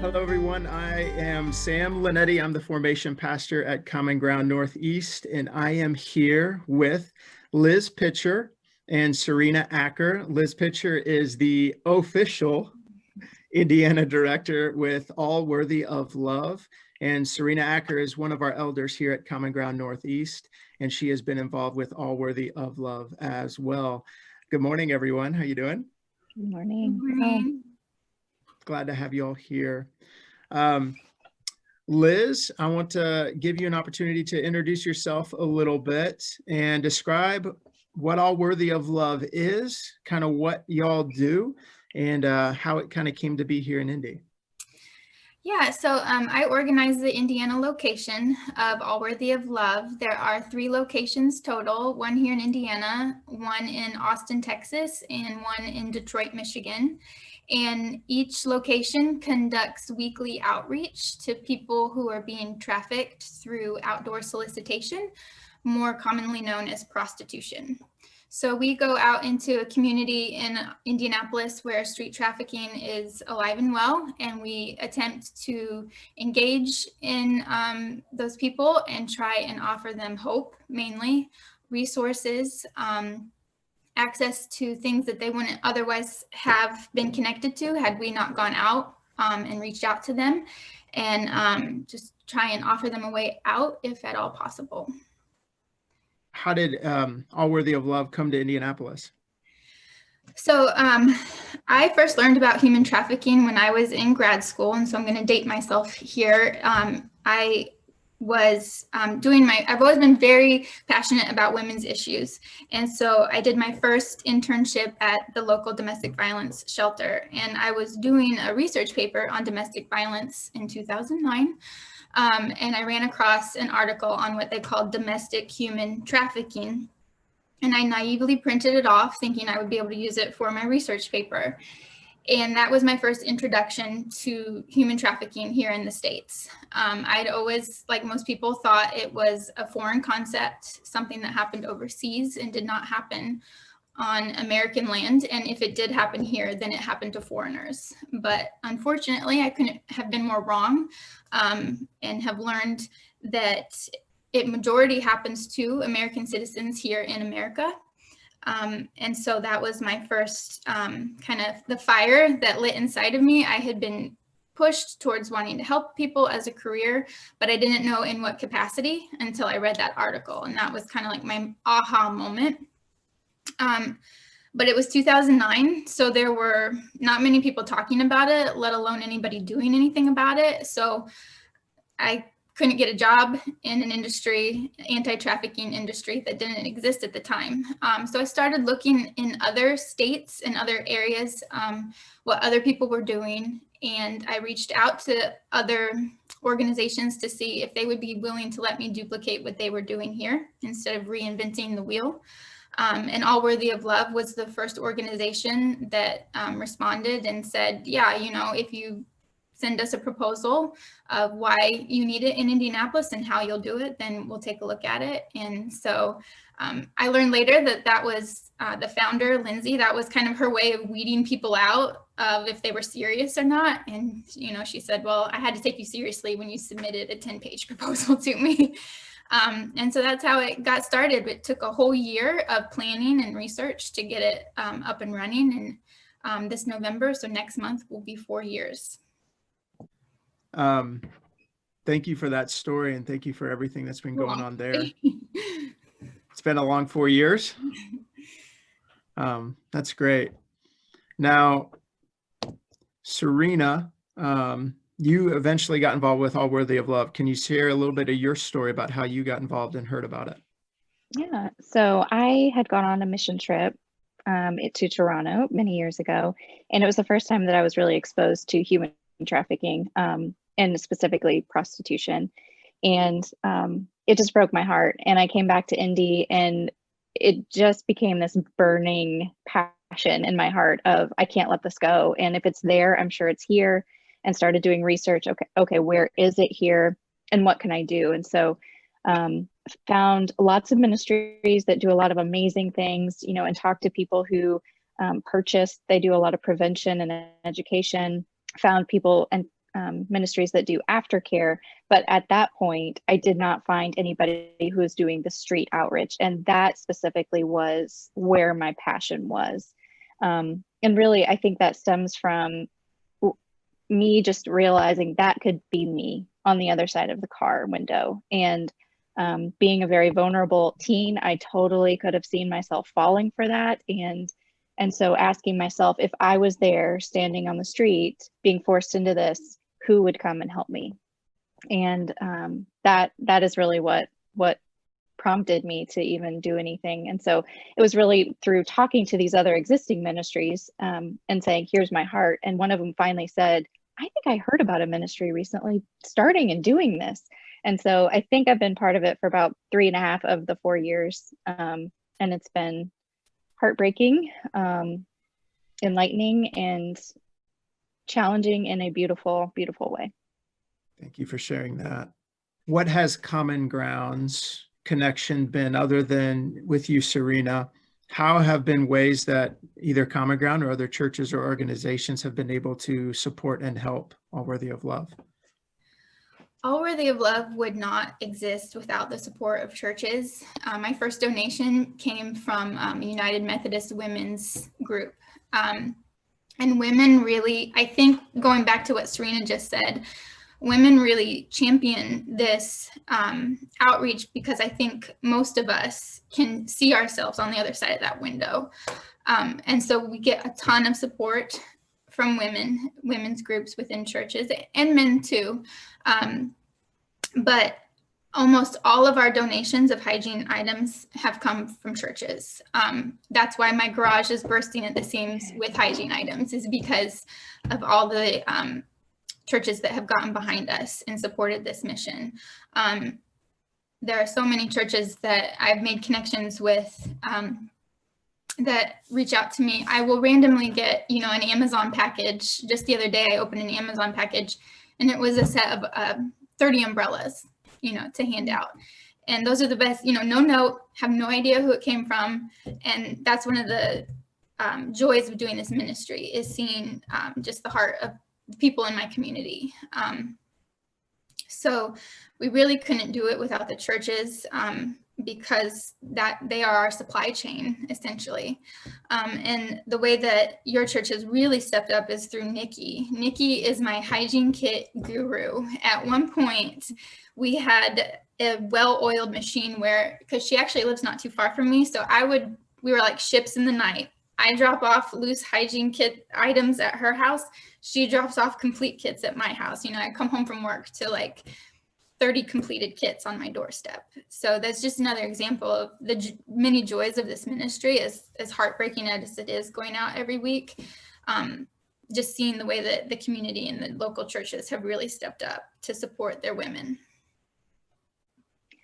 Hello, everyone. I am Sam Linetti. I'm the formation pastor at Common Ground Northeast, and I am here with Liz Pitcher and Serena Acker. Liz Pitcher is the official Indiana director with All Worthy of Love, and Serena Acker is one of our elders here at Common Ground Northeast, and she has been involved with All Worthy of Love as well. Good morning, everyone. How you doing? Good morning. Good morning. Glad to have you all here. Liz, I want to give you an opportunity to introduce yourself a little bit and describe what All Worthy of Love is, kind of what y'all do, and how it kind of came to be here in Indy. Yeah, so I organize the Indiana location of All Worthy of Love. There are 3 locations total, one here in Indiana, one in Austin, Texas, and one in Detroit, Michigan. And each location conducts weekly outreach to people who are being trafficked through outdoor solicitation, more commonly known as prostitution. So we go out into a community in Indianapolis where street trafficking is alive and well, and we attempt to engage in those people and try and offer them hope, mainly resources, access to things that they wouldn't otherwise have been connected to had we not gone out and reached out to them, and just try and offer them a way out if at all possible. How did All Worthy of Love come to Indianapolis? So I first learned about human trafficking when I was in grad school, and so I'm going to date myself here. I was I've always been very passionate about women's issues, and so I did my first internship at the local domestic violence shelter, and I was doing a research paper on domestic violence in 2009. And I ran across an article on what they called domestic human trafficking. And I naively printed it off thinking I would be able to use it for my research paper. And that was my first introduction to human trafficking here in the States. I'd always, like most people, thought it was a foreign concept, something that happened overseas and did not happen on American land, and if it did happen here, then it happened to foreigners. But unfortunately, I couldn't have been more wrong, and have learned that it majority happens to American citizens here in America. And so that was my first kind of the fire that lit inside of me. I had been pushed towards wanting to help people as a career, but I didn't know in what capacity until I read that article, and that was kind of like my aha moment. But it was 2009, so there were not many people talking about it, let alone anybody doing anything about it. So I couldn't get a job in an industry, anti-trafficking industry, that didn't exist at the time. So I started looking in other states and other areas, what other people were doing. And I reached out to other organizations to see if they would be willing to let me duplicate what they were doing here instead of reinventing the wheel. And All Worthy of Love was the first organization that responded and said, yeah, you know, if you send us a proposal of why you need it in Indianapolis and how you'll do it, then we'll take a look at it. And so I learned later that that was the founder, Lindsay, that was kind of her way of weeding people out of if they were serious or not. And, you know, she said, well, I had to take you seriously when you submitted a 10-page proposal to me. And so that's how it got started. It took a whole year of planning and research to get it up and running. And this November, so next month, will be 4 years. Thank you for that story, and thank you for everything that's been going on there. It's been a long 4 years. That's great. Now, Serena, you eventually got involved with All Worthy of Love. Can you share a little bit of your story about how you got involved and heard about it? Yeah, so I had gone on a mission trip to Toronto many years ago, and it was the first time that I was really exposed to human trafficking, and specifically prostitution. And it just broke my heart. And I came back to Indy, and it just became this burning passion in my heart of, I can't let this go. And if it's there, I'm sure it's here. And started doing research. Okay, where is it here, and what can I do? And so found lots of ministries that do a lot of amazing things, you know, and talked to people who purchase. They do a lot of prevention and education. Found people and ministries that do aftercare. But at that point, I did not find anybody who was doing the street outreach. And that specifically was where my passion was. And really, I think that stems from me just realizing that could be me on the other side of the car window. And being a very vulnerable teen, I totally could have seen myself falling for that. And so asking myself, if I was there standing on the street being forced into this, who would come and help me? And that is really what prompted me to even do anything. And so it was really through talking to these other existing ministries and saying, here's my heart. And one of them finally said, I think I heard about a ministry recently starting and doing this. And so I think I've been part of it for about 3.5 of the 4 years. And it's been heartbreaking, enlightening, and challenging in a beautiful, beautiful way. Thank you for sharing that. What has Common Ground's connection been other than with you, Serena? How have been ways that either Common Ground or other churches or organizations have been able to support and help All Worthy of Love? All Worthy of Love would not exist without the support of churches. My first donation came from United Methodist Women's Group. And women really, I think, going back to what Serena just said, women really champion this outreach because I think most of us can see ourselves on the other side of that window. And so we get a ton of support from women's groups within churches, and men too. But almost all of our donations of hygiene items have come from churches. That's why my garage is bursting at the seams with hygiene items, is because of all the churches that have gotten behind us and supported this mission. There are so many churches that I've made connections with that reach out to me. I will randomly get, an Amazon package. Just the other day, I opened an Amazon package, and it was a set of 30 umbrellas, to hand out. And those are the best, no note, have no idea who it came from. And that's one of the joys of doing this ministry, is seeing just the heart of the people in my community. So we really couldn't do it without the churches, because they are our supply chain, essentially. And the way that your church has really stepped up is through Nikki. Nikki is my hygiene kit guru. At one point, we had a well-oiled machine because she actually lives not too far from me, so we were like ships in the night. I drop off loose hygiene kit items at her house. She drops off complete kits at my house. I come home from work to like 30 completed kits on my doorstep. So that's just another example of the many joys of this ministry, as heartbreaking as it is going out every week. Just seeing the way that the community and the local churches have really stepped up to support their women.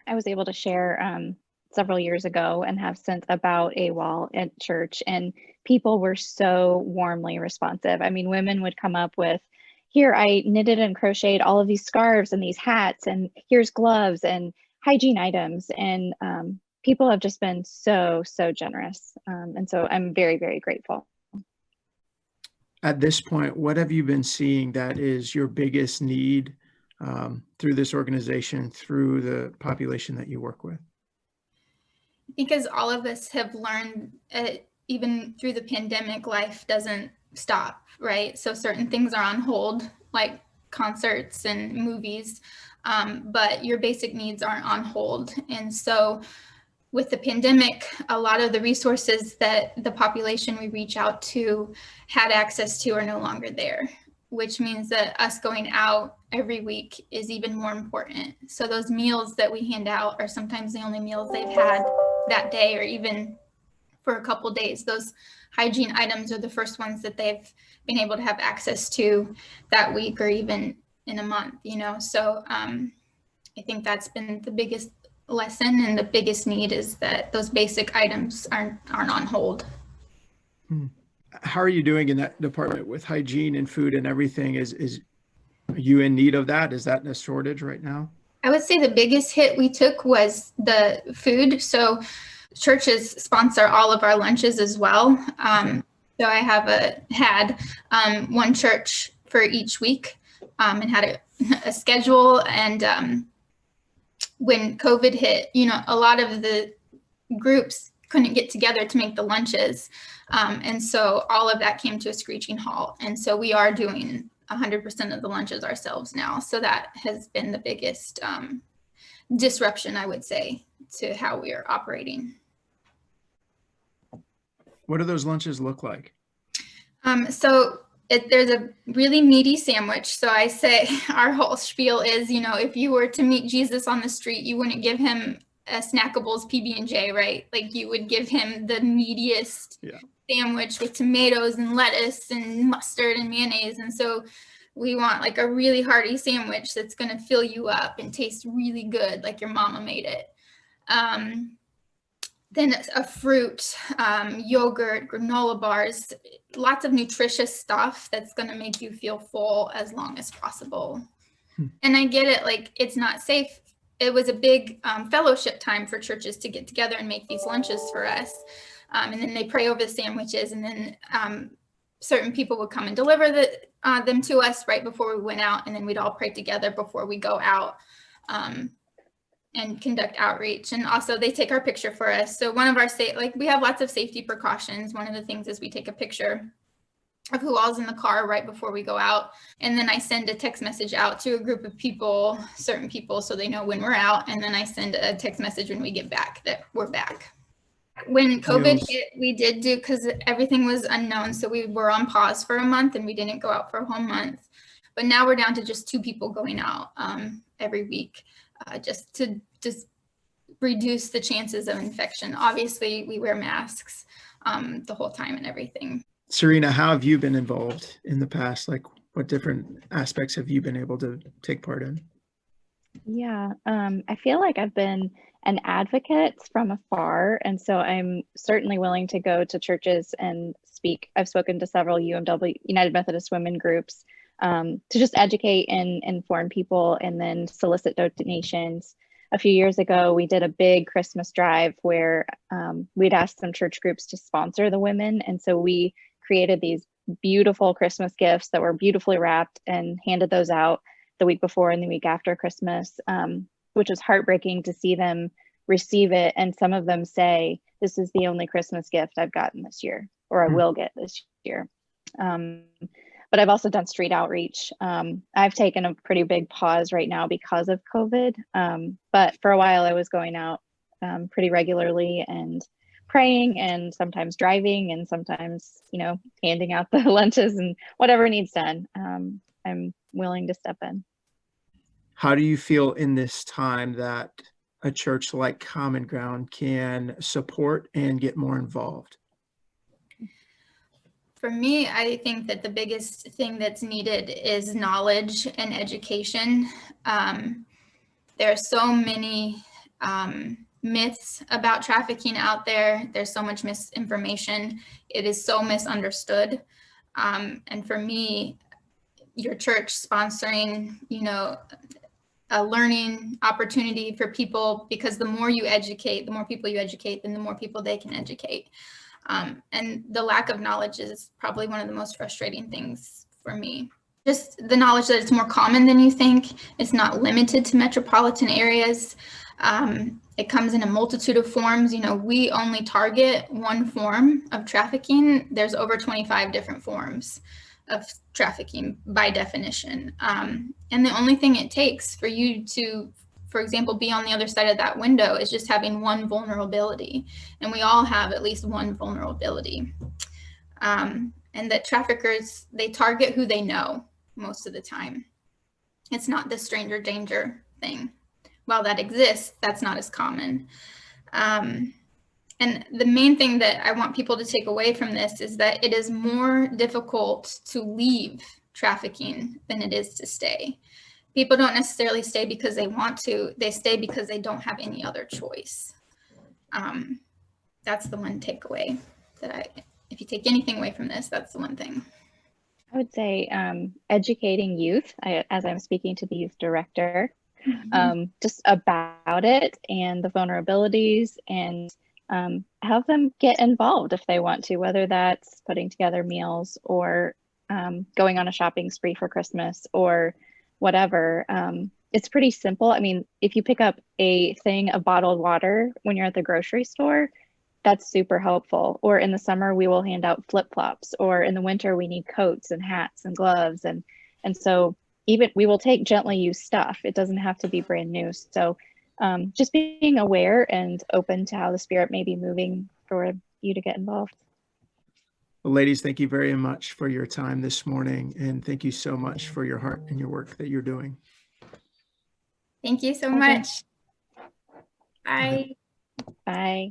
I was able to share several years ago and have since about AWOL at church, and people were so warmly responsive. I mean, women would come up with, here, I knitted and crocheted all of these scarves and these hats, and here's gloves and hygiene items. And people have just been so, so generous. And so I'm very, very grateful. At this point, what have you been seeing that is your biggest need through this organization, through the population that you work with? Because all of us have learned, even through the pandemic, life doesn't stop, right? So certain things are on hold, like concerts and movies, but your basic needs aren't on hold. And so with the pandemic, a lot of the resources that the population we reach out to had access to are no longer there, which means that us going out every week is even more important. So those meals that we hand out are sometimes the only meals they've had that day, or even for a couple days. Those hygiene items are the first ones that they've been able to have access to that week, or even in a month, So I think that's been the biggest lesson, and the biggest need is that those basic items aren't on hold. How are you doing in that department with hygiene and food and everything? Are you in need of that? Is that in a shortage right now? I would say the biggest hit we took was the food. So churches sponsor all of our lunches as well. So I had one church for each week. and had a schedule. And when COVID hit, a lot of the groups couldn't get together to make the lunches. And so all of that came to a screeching halt. And so we are doing 100% of the lunches ourselves now. So that has been the biggest disruption, I would say, to how we are operating. What do those lunches look like? There's a really meaty sandwich. So I say our whole spiel is, if you were to meet Jesus on the street, you wouldn't give him a Snackables PB&J, right? Like you would give him the meatiest sandwich with tomatoes and lettuce and mustard and mayonnaise. And so we want like a really hearty sandwich that's going to fill you up and taste really good, like your mama made it. Then a fruit, yogurt, granola bars, lots of nutritious stuff that's going to make you feel full as long as possible. And I get it, like it's not safe. It was a big fellowship time for churches to get together and make these lunches for us. And then they pray over the sandwiches, and then certain people would come and deliver them to us right before we went out, and then we'd all pray together before we go out and conduct outreach. And also they take our picture for us. So one of our we have lots of safety precautions. One of the things is we take a picture of who all's in the car right before we go out. And then I send a text message out to a group of people, certain people, so they know when we're out. And then I send a text message when we get back that we're back. When COVID hit, we did do, because everything was unknown. So we were on pause for a month and we didn't go out for a whole month. But now we're down to just 2 people going out every week, just to reduce the chances of infection. Obviously, we wear masks the whole time and everything. Serena, how have you been involved in the past? Like, what different aspects have you been able to take part in? Yeah, I feel like I've been an advocate from afar, and so I'm certainly willing to go to churches and speak. I've spoken to several UMW, United Methodist Women groups, to just educate and inform people, and then solicit donations. A few years ago, we did a big Christmas drive where we'd asked some church groups to sponsor the women, and so we created these beautiful Christmas gifts that were beautifully wrapped and handed those out the week before and the week after Christmas, which was heartbreaking to see them receive it. And some of them say, this is the only Christmas gift I've gotten this year, or I will get this year. But I've also done street outreach. I've taken a pretty big pause right now because of COVID. But for a while I was going out pretty regularly and praying, and sometimes driving, and sometimes, handing out the lunches and whatever needs done. I'm willing to step in. How do you feel in this time that a church like Common Ground can support and get more involved? For me, I think that the biggest thing that's needed is knowledge and education. There are so many myths about trafficking out there. There's so much misinformation. It is so misunderstood. And for me, your church sponsoring, a learning opportunity for people, because the more you educate, the more people you educate, then the more people they can educate. And the lack of knowledge is probably one of the most frustrating things for me. Just the knowledge that it's more common than you think. It's not limited to metropolitan areas. It comes in a multitude of forms. We only target one form of trafficking. There's over 25 different forms of trafficking by definition. And the only thing it takes for you to, for example, be on the other side of that window is just having one vulnerability. And we all have at least one vulnerability. And that traffickers, they target who they know most of the time. It's not the stranger danger thing. While that exists, that's not as common. And the main thing that I want people to take away from this is that it is more difficult to leave trafficking than it is to stay. People don't necessarily stay because they want to. They stay because they don't have any other choice. That's the one takeaway that if you take anything away from this, that's the one thing. I would say educating youth, as I'm speaking to the youth director, just about it and the vulnerabilities, and have them get involved if they want to, whether that's putting together meals or going on a shopping spree for Christmas or whatever. It's pretty simple. I mean, if you pick up a thing of bottled water when you're at the grocery store, that's super helpful. Or in the summer, we will hand out flip-flops, or in the winter, we need coats and hats and gloves. And so even we will take gently used stuff. It doesn't have to be brand new. So just being aware and open to how the Spirit may be moving for you to get involved. Well, ladies, thank you very much for your time this morning. And thank you so much for your heart and your work that you're doing. Thank you so Okay. much. Bye. Bye.